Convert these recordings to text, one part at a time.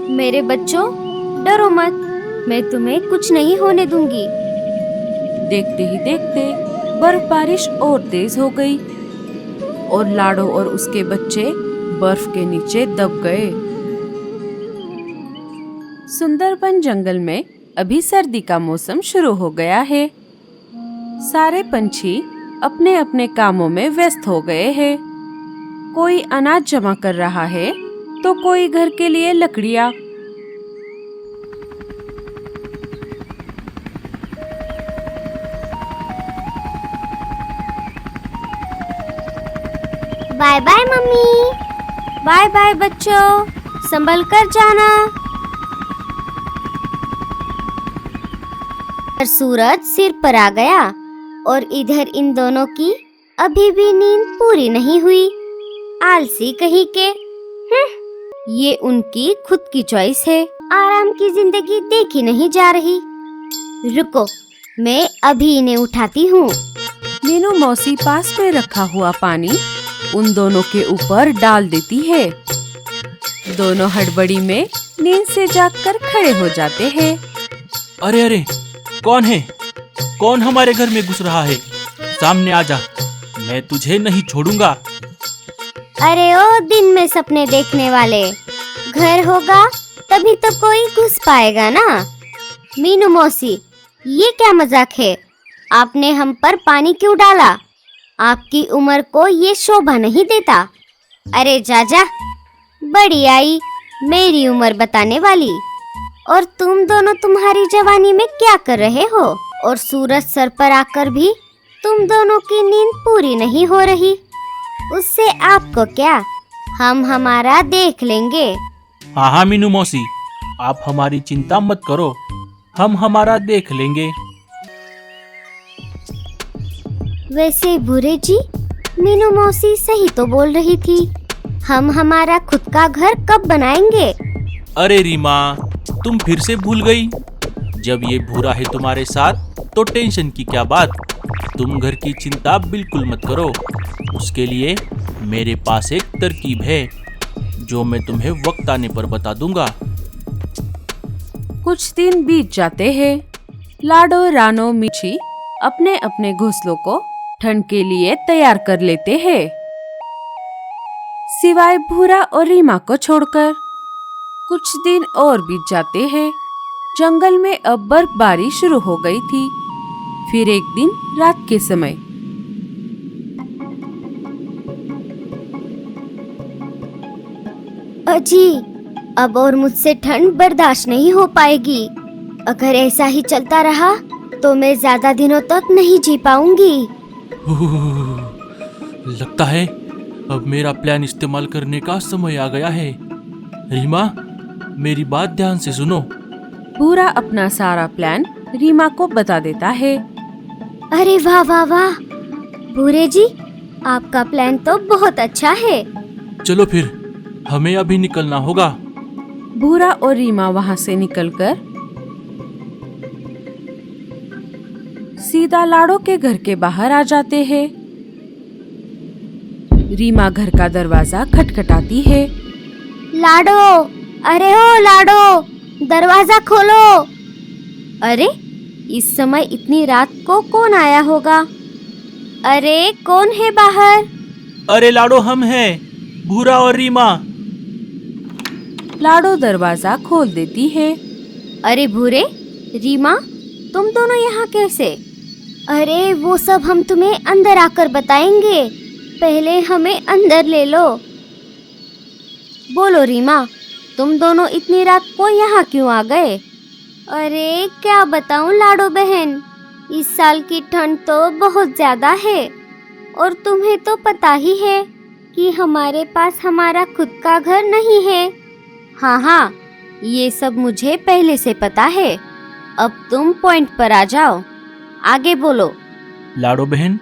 मेरे बच्चों, डरो मत, मैं तुम्हें कुछ नहीं होने दूंगी। देखते ही देखते बर्फ बारिश और तेज हो गई और लाडो और उसके बच्चे बर्फ के नीचे दब गए। सुंदरबन जंगल में अभी सर्दी का मौसम शुरू हो गया है। सारे पंछी अपने अपने कामों में व्यस्त हो गए हैं। कोई अनाज जमा कर रहा है तो कोई घर के लिए लकड़ियाँ। Bye bye mummy. Bye bye बच्चों, संभल कर जाना। पर सूरज सिर पर आ गया और इधर इन दोनों की अभी भी नींद पूरी नहीं हुई। आलसी कहीं के। ये उनकी खुद की चॉइस है। आराम की जिंदगी देखी नहीं जा रही। रुको, मैं अभी इन्हें उठाती हूँ। मीनू मौसी पास में रखा हुआ पानी उन दोनों के ऊपर डाल देती है। दोनों हड़बड़ी में नींद से जागकर खड़े हो जाते हैं। अरे अरे, कौन है? कौन हमारे घर में घुस रहा है? सामने आ जा, मैं तुझे नहीं छोड़ूंगा। अरे ओ दिन में सपने देखने वाले, घर होगा तभी तो कोई घुस पाएगा ना। मीनू मौसी, ये क्या मजाक है? आपने हम पर पानी क्यों डाला? आपकी उम्र को ये शोभा नहीं देता। अरे जाजा, बड़ी आई मेरी उम्र बताने वाली। और तुम दोनों तुम्हारी जवानी में क्या कर रहे हो? और सूरज सर पर आकर भी तुम दोनों की नींद पूरी नहीं हो रही। उससे आपको क्या, हम हमारा देख लेंगे। हाँ हाँ मीनू मौसी, आप हमारी चिंता मत करो, हम हमारा देख लेंगे। वैसे भूरे जी, मीनू मौसी सही तो बोल रही थी। हम हमारा खुद का घर कब बनाएंगे? अरे रीमा, तुम फिर से भूल गई। जब ये भूरा है तुम्हारे साथ तो टेंशन की क्या बात। तुम घर की चिंता बिल्कुल मत करो। उसके लिए मेरे पास एक तरकीब है जो मैं तुम्हें वक्त आने पर बता दूंगा। कुछ दिन बीत जाते हैं। लाडो, रानो, मिची अपने अपने घोंसलों को ठंड के लिए तैयार कर लेते हैं, सिवाय भूरा और रीमा को छोड़कर। कुछ दिन और बीत जाते हैं। जंगल में अब बर्फबारी शुरू हो गई थी। फिर एक दिन रात के समय अजी, अब और मुझसे ठंड बर्दाश्त नहीं हो पाएगी। अगर ऐसा ही चलता रहा तो मैं ज्यादा दिनों तक नहीं जी पाऊंगी। लगता है अब मेरा प्लान इस्तेमाल करने का समय आ गया है। रीमा, मेरी बात ध्यान से सुनो। भूरा अपना सारा प्लान रीमा को बता देता है। अरे वाह वाह वाह, भूरे जी, आपका प्लान तो बहुत अच्छा है। चलो फिर, हमें अभी निकलना होगा। भूरा और रीमा वहाँ से निकलकर सीधा लाडो के घर के बाहर आ जाते हैं। रीमा घर का दरवाजा खटखटाती है। लाडो, अरे ओ लाडो, दरवाजा खोलो। अरे, इस समय इतनी रात को कौन आया होगा? अरे कौन है बाहर? अरे लाडो, हम हैं, भूरा और रीमा। लाडो दरवाजा खोल देती है। अरे भूरे, रीमा, तुम दोनों यहाँ कैसे? अरे वो सब हम तुम्हें अंदर आकर बताएंगे, पहले हमें अंदर ले लो। बोलो रीमा, तुम दोनों इतनी रात को यहाँ क्यों आ गए? अरे क्या बताऊं लाडो बहन, इस साल की ठंड तो बहुत ज्यादा है और तुम्हें तो पता ही है कि हमारे पास हमारा खुद का घर नहीं है। हाँ हाँ, ये सब मुझे पहले से पता है। अब तुम पॉइंट पर आ जाओ, आगे बोलो। लाडो बहन,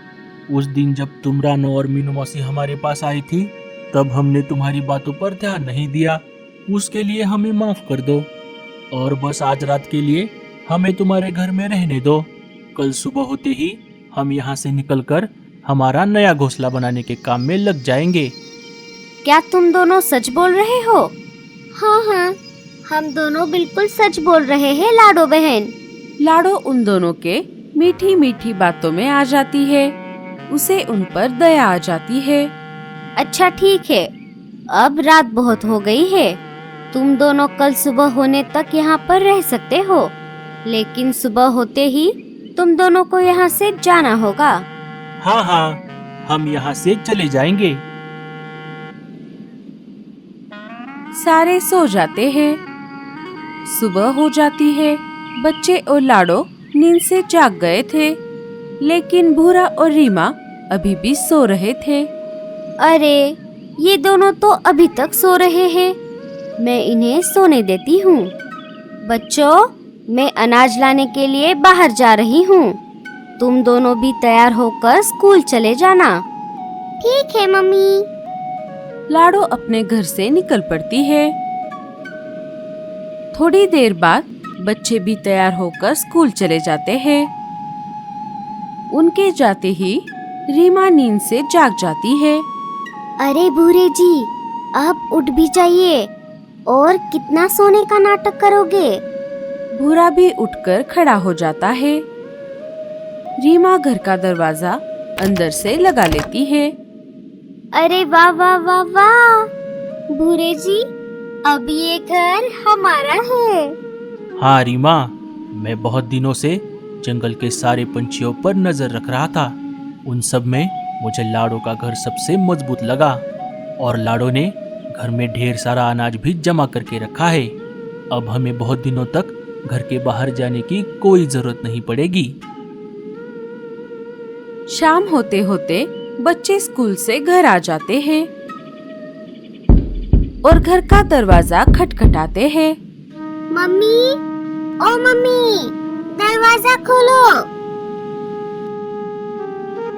उस दिन जब तुम, रानो और मीनू मौसी हमारे पास आई थी, तब हमने तुम्हारी बातों पर ध्यान नहीं दिया। उसके लिए हमें माफ कर दो और बस आज रात के लिए हमें तुम्हारे घर में रहने दो। कल सुबह होते ही हम यहाँ से निकलकर हमारा नया घोंसला बनाने के काम में लग जाएंगे। क्या तुम दोनों सच बोल रहे हो? हाँ हाँ, हम दोनों बिल्कुल सच बोल रहे हैं लाडो बहन। लाडो उन दोनों के मीठी मीठी बातों में आ जाती है। उसे उन पर दया आ जाती है। अच्छा ठीक है, अब रात बहुत हो गई है। तुम दोनों कल सुबह होने तक यहाँ पर रह सकते हो, लेकिन सुबह होते ही तुम दोनों को यहाँ से जाना होगा। हाँ हाँ, हम यहाँ से चले जाएंगे। सारे सो जाते हैं। सुबह हो जाती है। बच्चे और लाडो नींद से जाग गए थे, लेकिन भूरा और रीमा अभी भी सो रहे थे। अरे, ये दोनों तो अभी तक सो रहे हैं। मैं इन्हें सोने देती हूँ। बच्चों, मैं अनाज लाने के लिए बाहर जा रही हूँ। तुम दोनों भी तैयार होकर स्कूल चले जाना। ठीक है मम्मी। लाडो अपने घर से निकल पड़ती है। थोड़ी देर बाद बच्चे भी तैयार होकर स्कूल चले जाते हैं। उनके जाते ही रीमा नींद से जाग जाती है। अरे भूरे जी, आप उठ भी जाइए। और कितना सोने का नाटक करोगे? भूरा भी उठकर खड़ा हो जाता है। रीमा घर का दरवाजा अंदर से लगा लेती है। अरे वाह वाह वाह वाह, भूरे जी, अब ये घर हमारा है। हाँ रीमा, मैं बहुत दिनों से जंगल के सारे पंछियों पर नजर रख रहा था। उन सब में मुझे लाडो का घर सबसे मजबूत लगा, और लाडो ने घर में ढेर सारा अनाज भी जमा करके रखा है। अब हमें बहुत दिनों तक घर के बाहर जाने की कोई जरूरत नहीं पड़ेगी। शाम होते होते बच्चे स्कूल से घर आ जाते हैं और घर का दरवाजा खटखटाते हैं। मम्मी, ओ मम्मी, दरवाजा खोलो।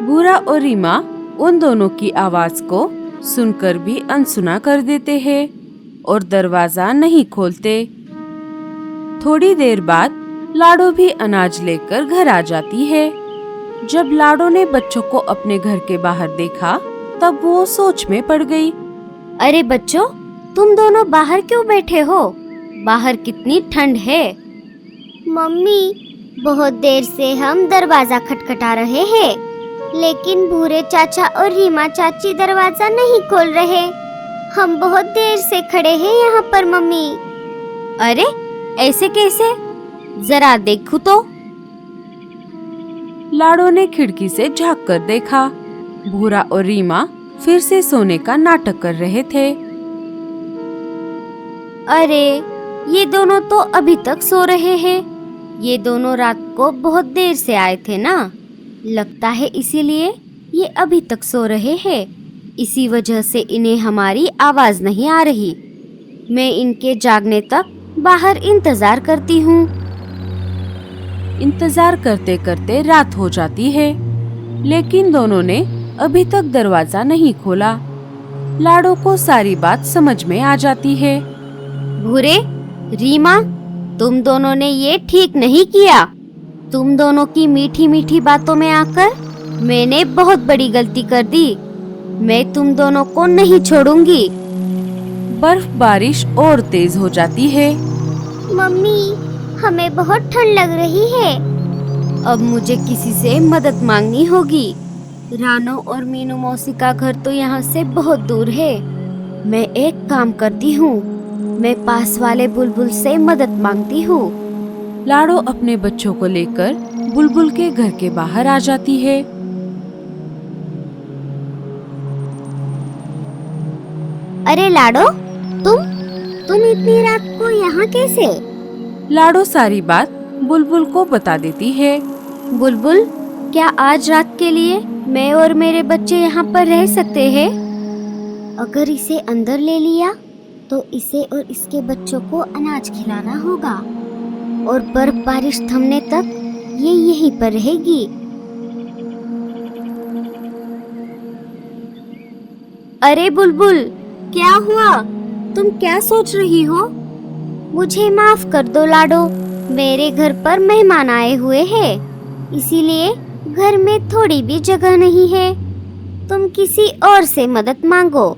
भूरा और रीमा उन दोनों की आवाज को सुनकर भी अनसुना कर देते हैं और दरवाजा नहीं खोलते। थोड़ी देर बाद लाडो भी अनाज लेकर घर आ जाती है। जब लाडो ने बच्चों को अपने घर के बाहर देखा, तब वो सोच में पड़ गई। अरे बच्चों, तुम दोनों बाहर क्यों बैठे हो? बाहर कितनी ठंड है। मम्मी, बहुत देर से हम दरवाजा खटखटा रहे हैं, लेकिन भूरे चाचा और रीमा चाची दरवाजा नहीं खोल रहे। हम बहुत देर से खड़े हैं यहाँ पर मम्मी। अरे, ऐसे कैसे? जरा देखो तो। लाडो ने खिड़की से झांक कर देखा। भूरा और रीमा फिर से सोने का नाटक कर रहे थे। अरे, ये दोनों तो अभी तक सो रहे हैं। ये दोनों रात को बहुत देर से आए थे ना, लगता है इसीलिए ये अभी तक सो रहे हैं। इसी वजह से इन्हें हमारी आवाज नहीं आ रही। मैं इनके जागने तक बाहर इंतजार करती हूँ। इंतजार करते करते रात हो जाती है, लेकिन दोनों ने अभी तक दरवाजा नहीं खोला। लाडो को सारी बात समझ में आ जाती है। भूरे, रीमा, तुम दोनों ने ये ठीक नहीं किया। तुम दोनों की मीठी मीठी बातों में आकर मैंने बहुत बड़ी गलती कर दी। मैं तुम दोनों को नहीं छोड़ूंगी। बर्फ बारिश और तेज हो जाती है। मम्मी, हमें बहुत ठंड लग रही है। अब मुझे किसी से मदद मांगनी होगी। रानो और मीनू मौसी का घर तो यहाँ से बहुत दूर है। मैं एक काम करती हूँ, मैं पास वाले बुलबुल से मदद मांगती हूँ। लाडो अपने बच्चों को लेकर बुलबुल के घर के बाहर आ जाती है। अरे लाडो, तुम इतनी रात को यहाँ कैसे? लाडो सारी बात बुलबुल को बता देती है। बुलबुल, क्या आज रात के लिए मैं और मेरे बच्चे यहाँ पर रह सकते हैं? अगर इसे अंदर ले लिया तो इसे और इसके बच्चों को अनाज खिलाना होगा, और बर्फ बारिश थमने तक ये यहीं पर रहेगी। अरे बुलबुल, क्या हुआ? तुम क्या सोच रही हो? मुझे माफ कर दो लाडो, मेरे घर पर मेहमान आए हुए हैं, इसीलिए घर में थोड़ी भी जगह नहीं है। तुम किसी और से मदद मांगो।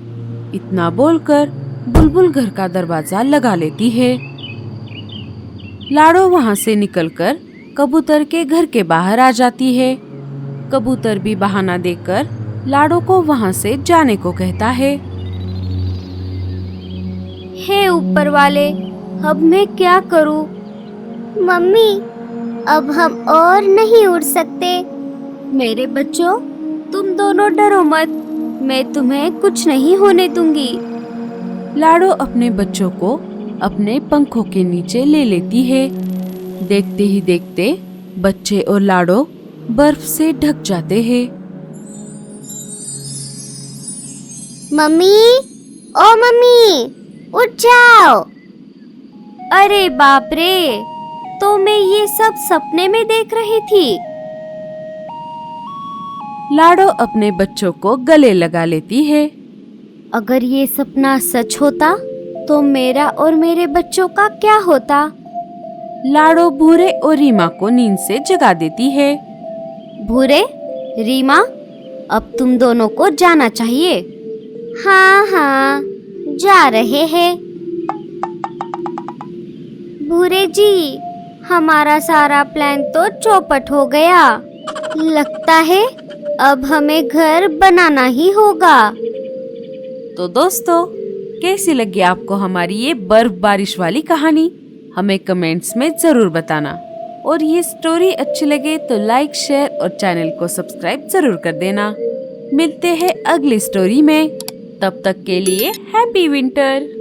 इतना बोलकर बुलबुल घर का दरवाजा लगा लेती है। लाडो वहाँ से निकलकर कबूतर के घर के बाहर आ जाती है। कबूतर भी बहाना देकर लाडो को वहाँ से जाने को कहता है। हे ऊपर वाले, अब मैं क्या करूं? मम्मी, अब हम और नहीं उड़ सकते। मेरे बच्चों, तुम दोनों डरो मत, मैं तुम्हें कुछ नहीं होने दूंगी। लाडो अपने बच्चों को अपने पंखों के नीचे ले लेती है। देखते ही देखते बच्चे और लाडो बर्फ से ढक जाते हैं। मम्मी, ओ मम्मी, उठ जाओ। अरे बाप रे, तो मैं ये सब सपने में देख रही थी। लाडो अपने बच्चों को गले लगा लेती है। अगर ये सपना सच होता तो मेरा और मेरे बच्चों का क्या होता? लाडो भूरे और रीमा को नींद से जगा देती है। भूरे, रीमा, अब तुम दोनों को जाना चाहिए। हाँ हाँ, जा रहे हैं। भूरे जी, हमारा सारा प्लान तो चौपट हो गया। लगता है अब हमें घर बनाना ही होगा। तो दोस्तों, कैसी लगी आपको हमारी ये बर्फ बारिश वाली कहानी? हमें कमेंट्स में जरूर बताना। और ये स्टोरी अच्छी लगे तो लाइक, शेयर और चैनल को सब्सक्राइब जरूर कर देना। मिलते हैं अगली स्टोरी में। तब तक के लिए हैप्पी विंटर।